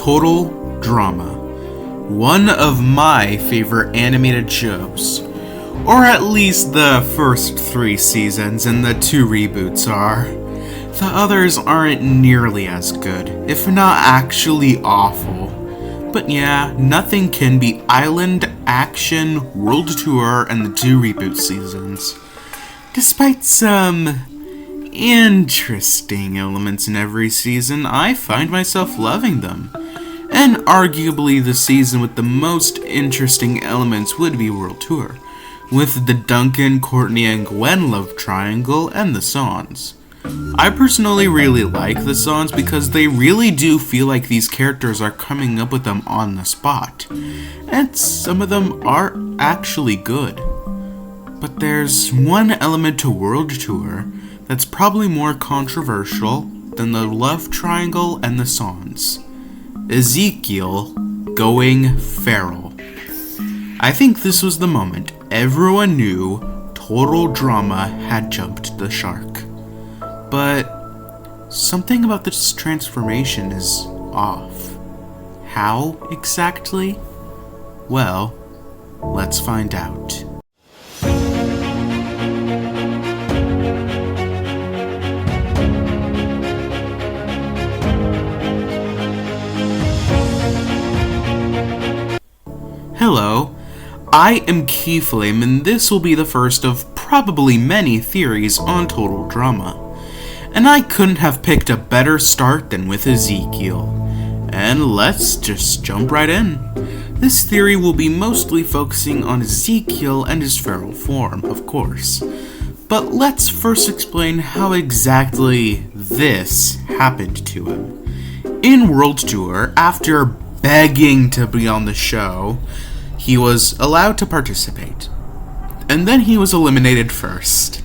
Total Drama, one of my favorite animated shows. Or at least the first 3 seasons and the 2 reboots are. The others aren't nearly as good, if not actually awful. But yeah, nothing can beat Island, Action, World Tour, and the 2 reboot seasons. Despite some interesting elements in every season, I find myself loving them. And arguably the season with the most interesting elements would be World Tour, with the Duncan, Courtney, and Gwen love triangle and the Sons. I personally really like the Sons because they really do feel like these characters are coming up with them on the spot, and some of them are actually good. But there's one element to World Tour that's probably more controversial than the love triangle and the Sons: Ezekiel going feral. I think this was the moment everyone knew Total Drama had jumped the shark. But something about this transformation is off. How exactly? Well, let's find out. Hello, I am Keyflame, and this will be the first of probably many theories on Total Drama. And I couldn't have picked a better start than with Ezekiel. And let's just jump right in. This theory will be mostly focusing on Ezekiel and his feral form, of course. But let's first explain how exactly this happened to him. In World Tour, after begging to be on the show, he was allowed to participate. And then he was eliminated first.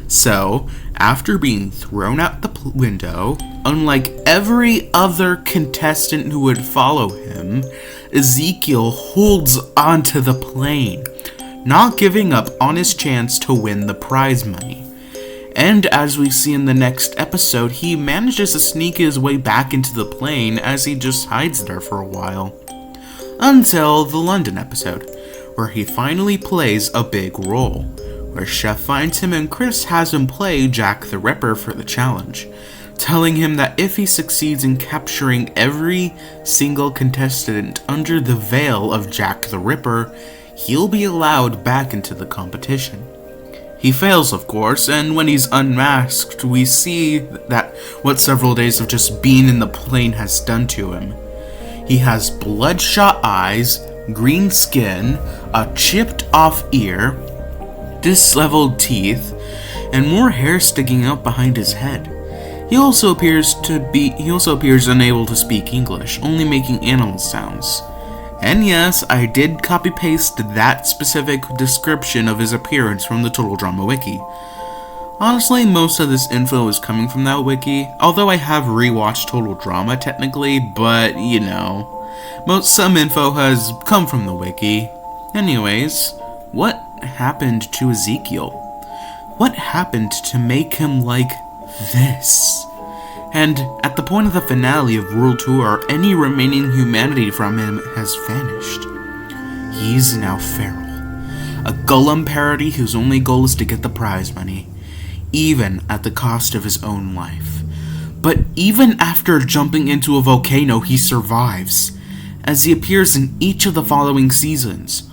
So, after being thrown out the window, unlike every other contestant who would follow him, Ezekiel holds onto the plane, not giving up on his chance to win the prize money. And as we see in the next episode, he manages to sneak his way back into the plane as he just hides there for a while. Until the London episode, where he finally plays a big role, where Chef finds him and Chris has him play Jack the Ripper for the challenge, telling him that if he succeeds in capturing every single contestant under the veil of Jack the Ripper, he'll be allowed back into the competition. He fails, of course, and when he's unmasked, we see that what several days of just being in the plane has done to him. He has bloodshot eyes, green skin, a chipped off ear, disheveled teeth, and more hair sticking out behind his head. He also appears unable to speak English, only making animal sounds. And yes, I did copy-paste that specific description of his appearance from the Total Drama wiki. Honestly, most of this info is coming from that wiki, although I have rewatched Total Drama technically, but you know, some info has come from the wiki. Anyways, what happened to Ezekiel? What happened to make him like this? And at the point of the finale of World Tour, any remaining humanity from him has vanished. He's now feral, a Gollum parody whose only goal is to get the prize money, even at the cost of his own life. But even after jumping into a volcano, he survives, as he appears in each of the following seasons.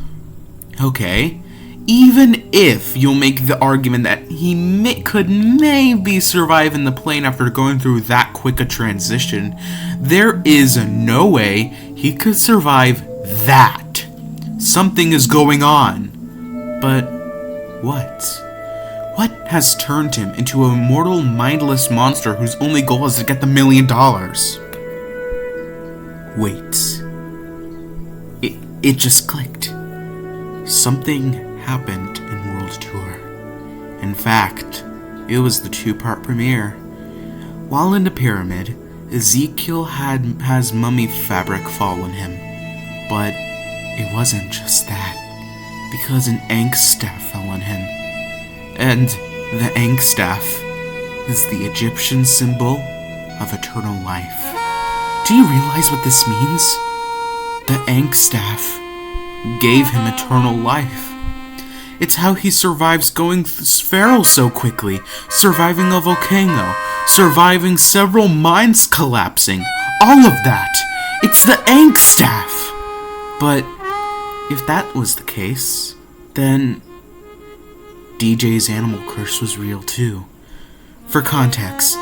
Okay, even if you'll make the argument that he could maybe survive in the plane after going through that quick a transition, there is no way he could survive that. Something is going on. But what? What has turned him into a mortal, mindless monster whose only goal is to get the $1 million? Wait. It just clicked. Something happened in World Tour. In fact, it was the 2-part premiere. While in the pyramid, Ezekiel has mummy fabric fall on him. But it wasn't just that, because an Ankh staff fell on him. And the Ankh staff is the Egyptian symbol of eternal life. Do you realize what this means? The Ankh Staff gave him eternal life. It's how he survives going feral so quickly, surviving a volcano, surviving several mines collapsing, all of that. It's the Ankh Staff. But if that was the case, then DJ's animal curse was real too. For context,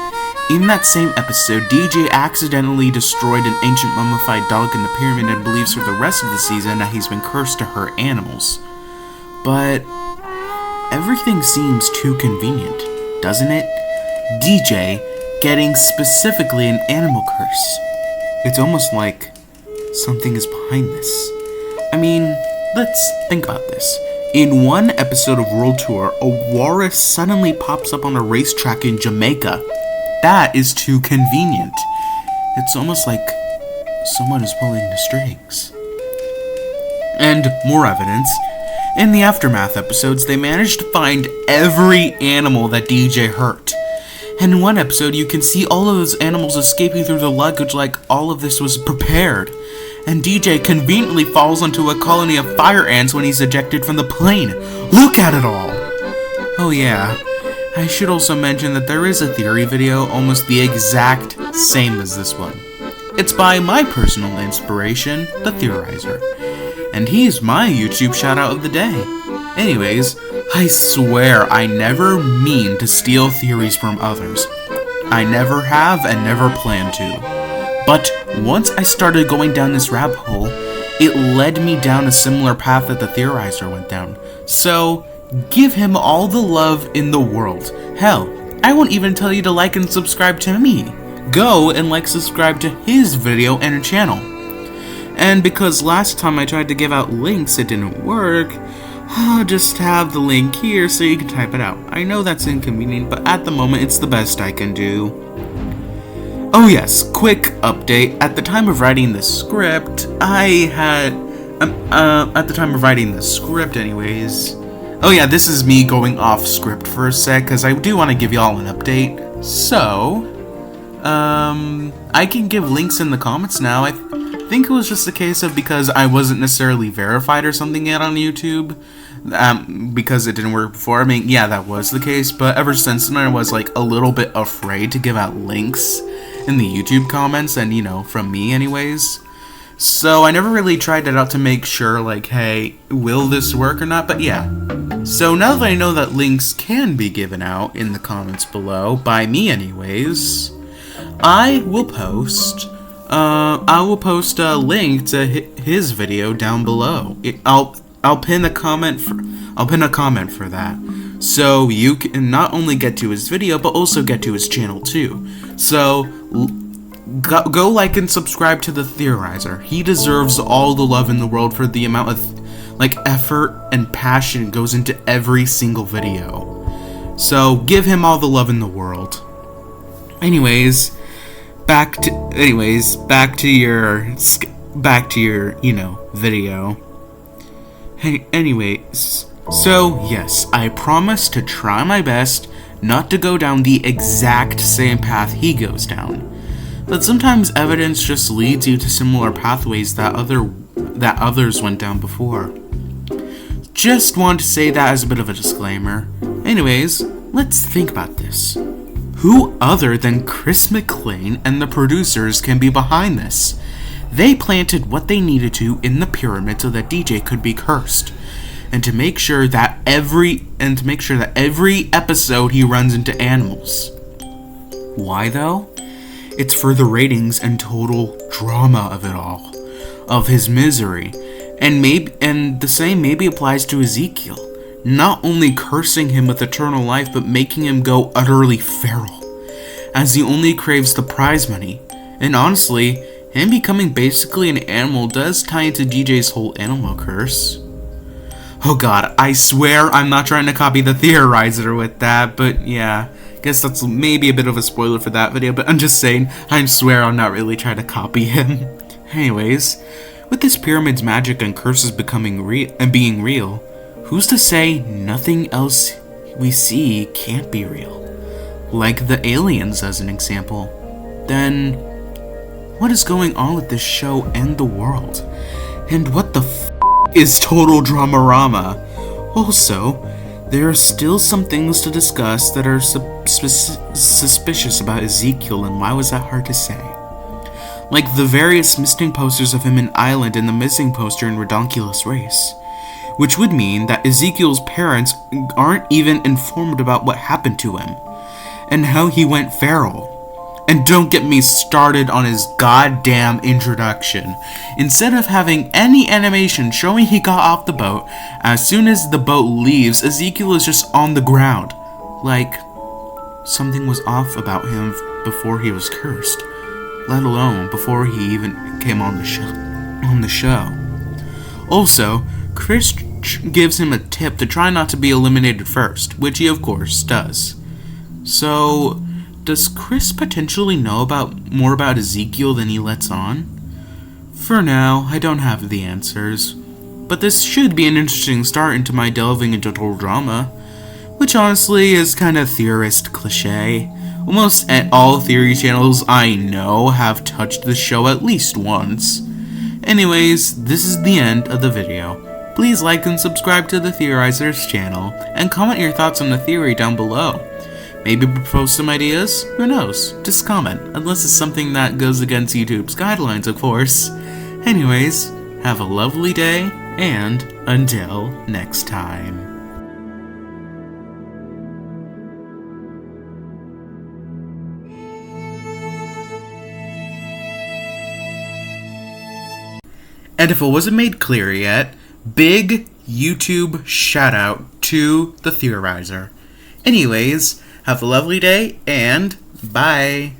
in that same episode, DJ accidentally destroyed an ancient mummified dog in the pyramid and believes for the rest of the season that he's been cursed to hurt animals. But everything seems too convenient, doesn't it? DJ getting specifically an animal curse. It's almost like something is behind this. I mean, let's think about this. In one episode of World Tour, a walrus suddenly pops up on a racetrack in Jamaica. That is too convenient. It's almost like someone is pulling the strings. And more evidence. In the Aftermath episodes, they managed to find every animal that DJ hurt. And in one episode, you can see all of those animals escaping through the luggage like all of this was prepared. And DJ conveniently falls onto a colony of fire ants when he's ejected from the plane. Look at it all! Oh yeah, I should also mention that there is a theory video almost the exact same as this one. It's by my personal inspiration, the Theorizer. And he's my YouTube shoutout of the day. Anyways, I swear I never mean to steal theories from others. I never have and never plan to. But once I started going down this rabbit hole, it led me down a similar path that the Theorizer went down. So, give him all the love in the world. Hell, I won't even tell you to like and subscribe to me. Go and subscribe to his video and channel. And because last time I tried to give out links, it didn't work, I'll just have the link here so you can type it out. I know that's inconvenient, but at the moment it's the best I can do. Oh yes, quick update. At the time of writing the script, oh yeah, this is me going off script for a sec, because I do want to give y'all an update. So, I can give links in the comments now. I think it was just a case of because I wasn't necessarily verified or something yet on YouTube, because it didn't work before. I mean, yeah, that was the case, but ever since then I was a little bit afraid to give out links in the YouTube comments, and from me anyways. So I never really tried it out to make sure, hey, will this work or not? But yeah. So now that I know that links can be given out in the comments below, by me anyways, I will post a link to his video down below. I'll pin a comment for that, so you can not only get to his video but also get to his channel too. So go like and subscribe to the Theorizer. He deserves all the love in the world for the amount of effort and passion goes into every single video. So give him all the love in the world. Anyways, back to your video. Hey, anyways, so yes, I promise to try my best not to go down the exact same path he goes down. But sometimes evidence just leads you to similar pathways that others went down before. Just want to say that as a bit of a disclaimer. Anyways, let's think about this. Who other than Chris McLean and the producers can be behind this? They planted what they needed to in the pyramid so that DJ could be cursed, and to make sure that every episode he runs into animals. Why though? It's for the ratings and total drama of it all, of his misery, and the same maybe applies to Ezekiel. Not only cursing him with eternal life, but making him go utterly feral, as he only craves the prize money. And honestly, him becoming basically an animal does tie into DJ's whole animal curse. Oh god, I swear I'm not trying to copy the Theorizer with that, but yeah, guess that's maybe a bit of a spoiler for that video, but I'm just saying, I swear I'm not really trying to copy him. Anyways, with this pyramid's magic and curses becoming being real, who's to say nothing else we see can't be real? Like the aliens as an example. Then, What is going on with this show and the world? And what the is Total Dramarama? Also, there are still some things to discuss that are suspicious about Ezekiel, and why was that hard to say? Like the various missing posters of him in Island and the missing poster in Redonkulous Race. Which would mean that Ezekiel's parents aren't even informed about what happened to him, and how he went feral. And don't get me started on his goddamn introduction. Instead of having any animation showing he got off the boat, as soon as the boat leaves, Ezekiel is just on the ground. Like, something was off about him before he was cursed. Let alone before he even came on the show. Also, Chris gives him a tip to try not to be eliminated first, which he of course does. So, does Chris potentially know more about Ezekiel than he lets on? For now, I don't have the answers, but this should be an interesting start into my delving into total drama, which honestly is kind of theorist cliche. Almost all theory channels I know have touched the show at least once. Anyways, this is the end of the video. Please like and subscribe to the Theorizers channel, and comment your thoughts on the theory down below. Maybe propose some ideas? Who knows? Just comment, unless it's something that goes against YouTube's guidelines, of course. Anyways, have a lovely day, and until next time. And if it wasn't made clear yet, big YouTube shout out to the Theorizer. Anyways, have a lovely day, and bye!